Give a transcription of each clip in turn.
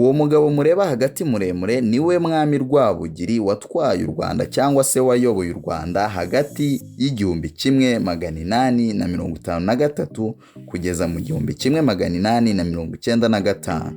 Uwo mugabo mureba hagati muremure niwe mwami Rwabugiri watwaye u Rwanda cyangwa se wayoboye u Rwanda hagati y'1853 kugeza mu 1895.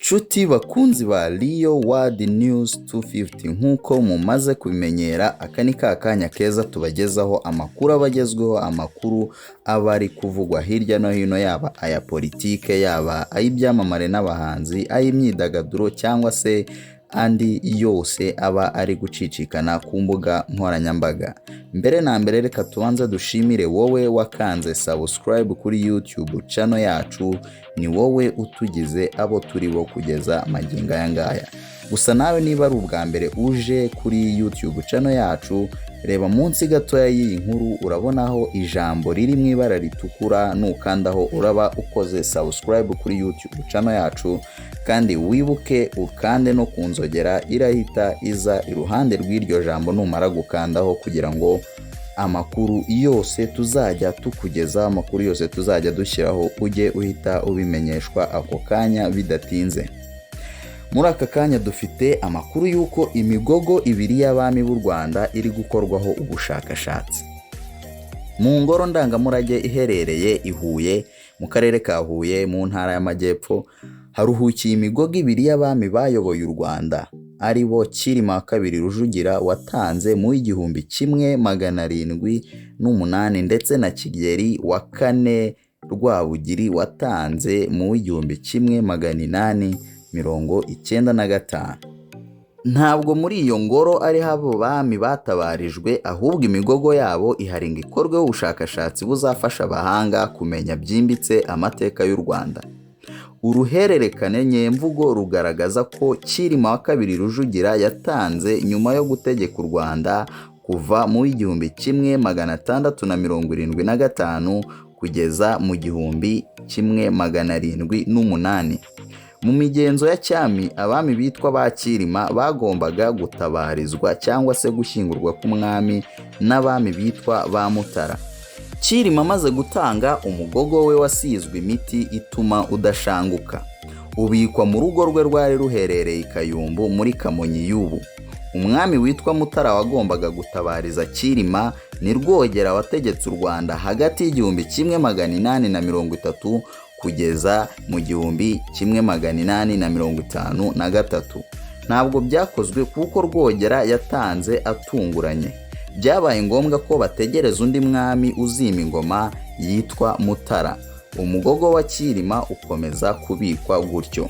Nshuti bakunzi ba Rio World News 250, nk'uko mumaze kubimenyera, aka ni ka kanya keza tubagezaho amakuru abagezweho, amakuru aba ari kuvugwa hirya no hino, yaba aya politike, yaba ay'ibyamamare n'abahanzi, ay'imyidagaduro cyangwa se andi yose aba ari gucicikana ku mbuga nkoranyambaga. Mbere na mbere reka tubanze dushimire wowe wakanze subscribe kuri YouTube channel yacu, ni wowe utugize abo turi bo kugeza magingo aya ngaya. Gusa nawe niba ari ubwa mbere uje kuri YouTube channel yacu, reba munsi gatoya y'iyi nkuru urabonaho ijambo riri mu ibara ritukura, nukandaho uraba ukoze subscribe kuri YouTube channel yacu, kandi wibuke ukande no kunzogera irahita iza iruhande rw'iryo jambo numara gukandaho, kugira ngo amakuru yose tuzajya tukugeza, amakuru yose tuzajya dushyiraho ujye uhita ubimenyeshwa ako kanya bidatinze. Muri aka kanya dufite amakuru y'uko imigogo ibiri y'abami b'u Rwanda iri gukorwaho ubushakashatsi. Mu ngoro ndangamurage iherereye i Huye mu karere ka Huye mu ntara y'Amajyepfo, haruhukiye imigogo ibiri y'abami bayoboye u Rwanda, ari bo Cyilima II Rujugira watanze mu 1708 ndetse na Kigeli IV Rwabugili watanze mu 1895. Ntabwo muri iyo ngoro ari abo bami batabarijwe, ahubwo imigogo yabo iharinga ikorweho ubushakashatsi buzafasha abahanga kumenya byimbitse amateka y'u Rwanda. Uruhererekane nyemvugo rugaragaza ko Cyilima II Rujugira yatanze nyuma yo gutegeka u Rwanda kuva mu 1675 kugeza mu 1708. Mu migenzo ya cyami, abami bitwa ba Cyilima bagombaga gutabarizwa cyangwa se gushyingurwa k'umwami n'abami bitwa ba Mutara. Cyilima amaze gutanga, umugogo we wasizwe imiti ituma udashanguka, ubikwa mu rugo rwe rwari ruherereye i Kayumbu muri Kamonyi y'ubu. Umwami witwa Mutara wagombaga gutabariza Cyilima ni Rwogera wategetse u Rwanda hagati y'1830 kugeza mu 1853. Ntabwo byakozwe kuko Rwogera yatanze atunguranye. Byabaye ngombwa ko bategereza undi mwami uzima ingoma yitwa Mutara. Umugogo wa Cyilima ukomeza kubikwa gutyo.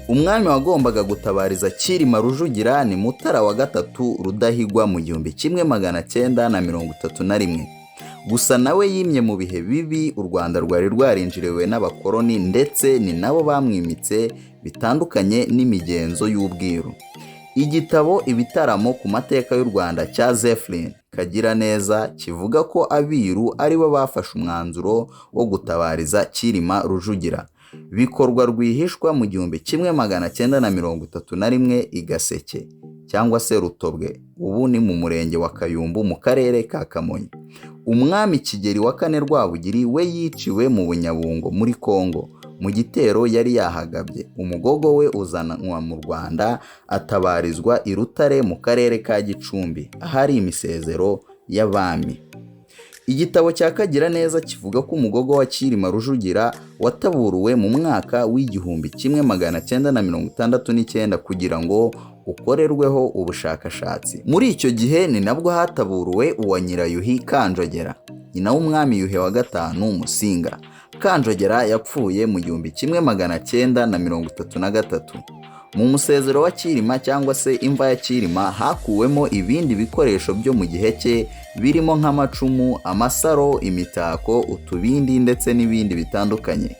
Umwami wagombaga gutabariza Cyilima Rujugira ni Mutara wa gatatu Rudahigwa mu 1931. Gusa nawe yimye mu bihe bibi u Rwanda rwari rwarinjiriwe n'abakoloni, ndetse ni nabo bamwimitse bitandukanye n'imigenzo y'ubwiru. Igitabo Ibitaramo ku mateka y'u Rwanda cya Zephyrin Kagiraneza kivuga ko abiru ari bo bafashe umwanzuro wo gutabariza Cyilima Rujugira. Bikorwa rwihishwa mu 1931 i Gaseke cyangwa se Rutobwe, ubu ni mu murenge wa Kayumbu mu karere ka Kamonyi. Umwami Kigeli IV Rwabugili we yiciwe mu Bunyabungo muri Kongo mu gitero yari yahagabye. Umugogo we uzanwa mu Rwanda atabarizwa i Rutare mu karere ka Gicumbi ahari imisezero y'abami. Igitabo cya Kagiraneza kivuga ko umugogo wa Cyilima Rujugira wataburuwe mu mwaka w'1969 kugira ngo ukorerweho ubushakashatsi. Muri icyo gihe ni nabwo hataburuwe uwa Nyirayuhi Kanjogera, nyina w'umwami Yuhi wa gatanu Musinga. Kanjogera yapfuye mu 1933. Mu musezero wa Cyilima cyangwa se imva ya Cyilima hakuwemo ibindi bikoresho byo mu gihe cye birimo nk'amacumu, amasaro, imitako, utubindi ndetse n'ibindi bitandukanye.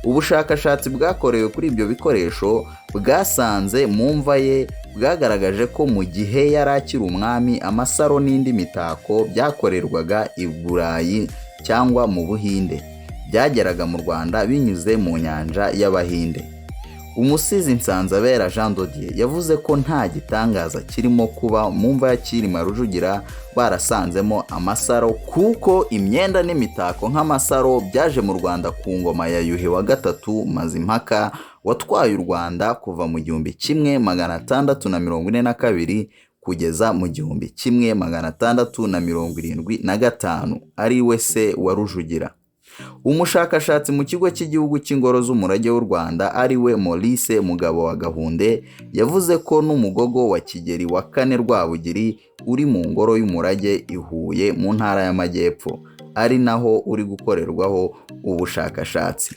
Ubushakashatsi bwakorewe kuri ibyo bikoresho bwasanze mu mva ye bwagaragaje ko mu gihe yari akiri umwami, amasaro n'indi mitako byakorerwaga i Burayi cyangwa mu Buhinde, byageraga mu Rwanda binyuze mu nyanja y'Abahinde. Umusizi Nsanzabera Jean Dodier yavuze ko nta gitangaza kirimo kuba mu mva ya Cyilima Rujugira barasanzemo amasaro, kuko imyenda n'imitako nk'amasaro byaje mu Rwanda ku ngoma ya Yuhi wa gatatu Mazimpaka watwaye u Rwanda kuva mu 1642 kugeza mu 1675 ari we se wa Rujugira. Umushakashatsi mu kigo cy'igihugu cy'ingoro z'umurage w'u Rwanda ari we Maurice Mugabo wa Gahunde yavuze ko n'umugogo wa Kigeli IV Rwabugili uri mu ngoro y'umurage i Huye mu ntara y'Amajyepfo ari naho uri gukorerwaho ubushakashatsi.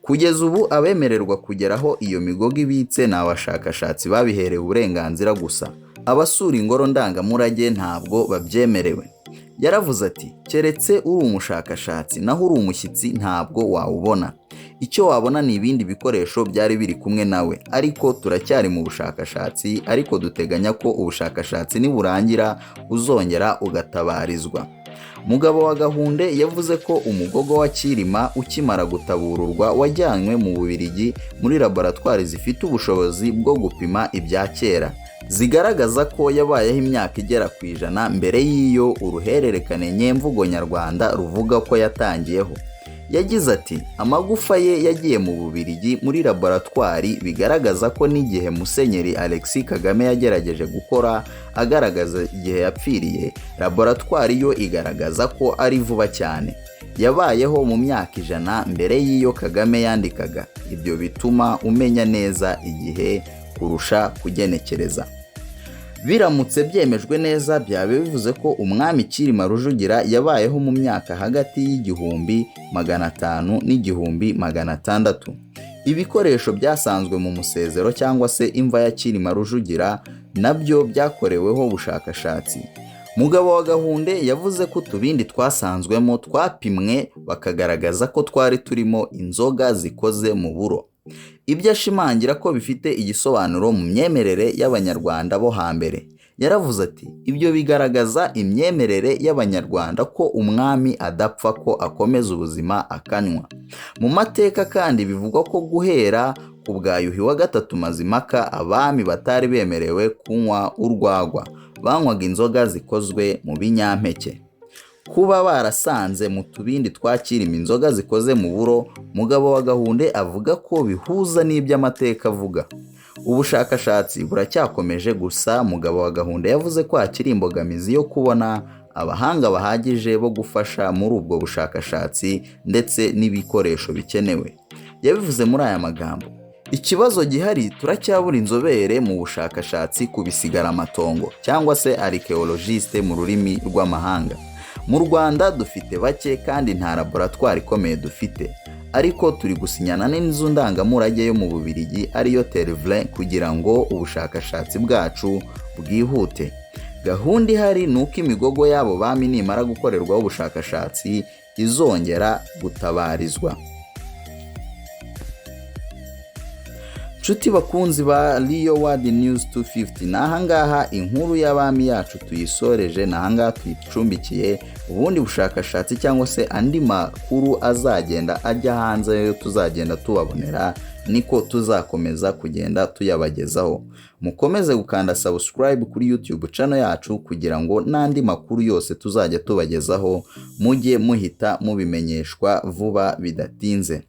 Kugeza ubu abemererwa kugeraho iyo migogo ibitse ni abashakashatsi babiherewe uburenganzira gusa. Abasura ingoro ndangamurage ntabwo babyemerewe. Yaravuze ati, keretse uri umushakashatsi naho uri umushyitsi ntabwo wawubona. Icyo wabona ni ibindi bikoresho byari biri kumwe nawe, ariko turacyari mu bushakashatsi, ariko duteganya ko ubushakashatsi niburangira uzongera ugatabarizwa. Mugabo wa Gahunde yavuze ko umugogo wa Cyilima ukimara gutabururwa wajyanywe mu Bubiligi muri laboratwari zifite ubushobozi bwo gupima ibya kera, zigaragaza ko yabayeho imyaka igera ku 100 mbere y'iyo uruhererekane nyemvugo nyarwanda ruvuga ko yatangiyeho. Yagize ati, amagufa ye yagiye mu Bubiligi muri laboratwari, bigaragaza ko n'igihe Musenyeri Alexis Kagame yagerageje gukora agaragaza igihe yapfiriye, laboratwari yo igaragaza ko ari vuba cyane. Yabayeho mu myaka 100 mbere y'iyo Kagame yandikaga. Ibyo bituma umenya neza igihe kurusha kugenekereza. Biramutse byemejwe neza byaba bivuze ko umwami Cyilima Rujugira yabayeho mu myaka hagati y'1500 n'1600. Ibikoresho byasanzwe mu musezero cyangwa se imva ya Cyilima Rujugira nabyo byakoreweho ubushakashatsi. Mugabo wa Gahunde yavuze ko tubindi twasanzwemo twapimwe bakagaragaza ko twari turimo inzoga zikoze mu buro. Ibyo ashimangira ko bifite igisobanuro mu myemerere y'Abanyarwanda bo hambere. Yaravuze ati, ibyo bigaragaza imyemerere y'Abanyarwanda ko umwami adapfa, ko akomeza ubuzima akanywa. Mu mateka kandi bivugwa ko guhera ku bwa Yuhi wa gatatu Mazimpaka abami batari bemerewe kunywa urwagwa, banywaga inzoga zikozwe mu binyampeke. Kuba barasanze mu tubindi twa Cyilima inzoga zikoze mu buro, Mugabo wa Gahunde avuga ko bihuza n'iby'amateka avuga. Ubushakashatsi buracyakomeje, gusa Mugabo wa Gahunde yavuze ko hakiri imbogamizi yo kubona abahanga bahagije bo gufasha muri ubwo bushakashatsi ndetse n'ibikoresho bikenewe. Yabivuze muri aya magambo, ikibazo gihari turacyabura inzobere mu bushakashatsi ku bisigaramatongo cyangwa se archaeologiste mu rurimi rw'amahanga. Mu Rwanda dufite bake kandi nta laboratwari ikomeye dufite, ariko turi gusinyana n'inzu ndangamurage yo mu Bubiligi ariyo Tervle kugira ngo ubushakashatsi bwacu bwihute. Gahunda ihari ni uko imigogo yabo bami nimara gukorerwaho ubushakashatsi izongera gutabarizwa. Nshuti bakunzi ba Rio World News 250, nahangaha inkuru y'abami yacu tuyisoreje, nahangaha tuyicumbikiye. Ubundi bushakashatsi cyangwa se andi makuru azagenda ajya hanze yo tuzagenda tubabonera, niko tuzakomeza kugenda tuyabagezaho. Mukomeze gukanda subscribe kuri YouTube channel yacu kugira ngo n'andi makuru yose tuzajya tubagezaho mujye muhita mubimenyeshwa vuba bidatinze.